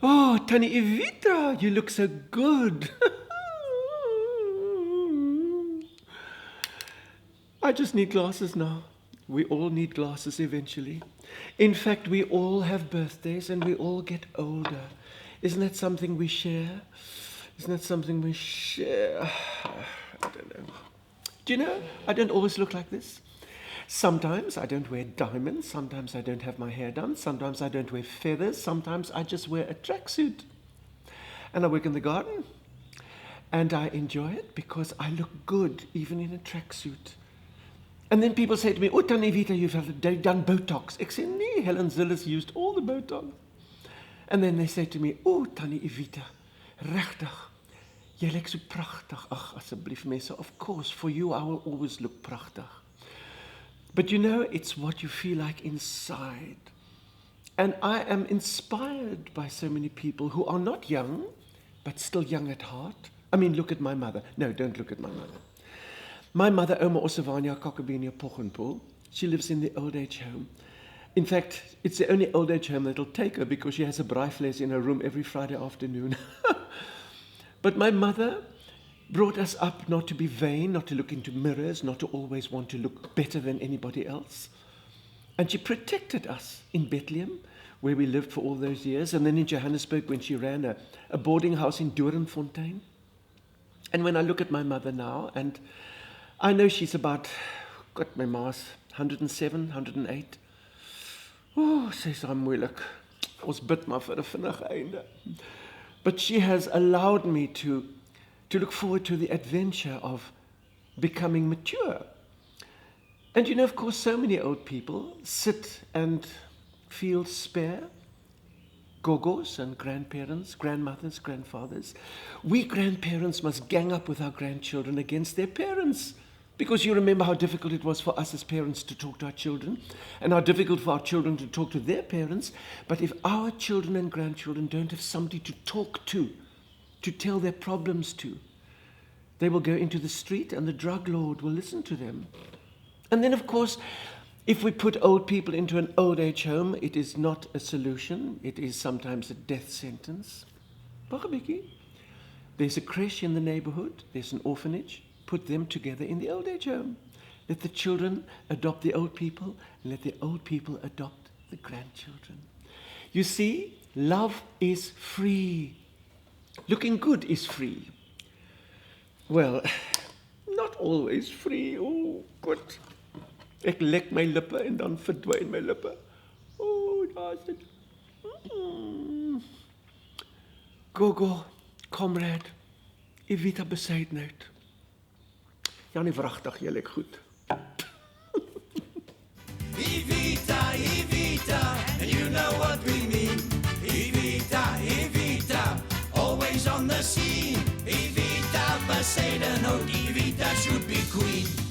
Oh, Tannie Evita, you look so good. I just need glasses now. We all need glasses eventually. In fact, we all have birthdays and we all get older. Isn't that something we share? Isn't that something we share? I don't know. Do you know, I don't always look like this. Sometimes I don't wear diamonds, sometimes I don't have my hair done, sometimes I don't wear feathers, sometimes I just wear a tracksuit. And I work in the garden. And I enjoy it because I look good even in a tracksuit. And then people say to me, "Oh, Tannie Evita, you've done Botox." Ek sê, "Nee, Helen Zillis used all the Botox." And then they say to me, "Oh, Tannie Evita, regtig, jy lyk so pragtig." Ag, asseblief mense, of course, for you I will always look pragtig. But you know, it's what you feel like inside. And I am inspired by so many people who are not young, but still young at heart. I mean, look at my mother. No, don't look at my mother. My mother, Oma Osavania Kokobenia Pochenpoel, she lives in the old age home. In fact, it's the only old age home that'll take her because she has a braaivleis in her room every Friday afternoon. But my mother brought us up not to be vain, not to look into mirrors, not to always want to look better than anybody else. And she protected us in Bethlehem, where we lived for all those years, and then in Johannesburg when she ran a boarding house in Doornfontein. And when I look at my mother now, and I know she's about, God, my ma's 107, 108. Oh, sy is moeilik. Ons bid maar vir 'n vinnige einde. But she has allowed me to look forward to the adventure of becoming mature. And you know, of course, so many old people sit and feel spare. Gogos and grandparents, grandmothers, grandfathers. We grandparents must gang up with our grandchildren against their parents. Because you remember how difficult it was for us as parents to talk to our children, and how difficult for our children to talk to their parents. But if our children and grandchildren don't have somebody to talk to tell their problems to, they will go into the street and the drug lord will listen to them. And then, of course, if we put old people into an old age home, it is not a solution. It is sometimes a death sentence. Wag 'n bietjie. There's a creche in the neighborhood. There's an orphanage. Put them together in the old age home. Let the children adopt the old people, and let the old people adopt the grandchildren. You see, love is free. Looking good is free. Well, not always free. Oh, God. Ek lek my lippe en dan verdwyn my lippe. Oh, daar's dit. Gogo, comrade, Evita Bezuidenhout. Ja, nie wragtig, jy lyk goed. Evita, Evita, and you know what we mean. Evita, Evita, always on the scene. Evita Bezuidenhout, Evita should be queen.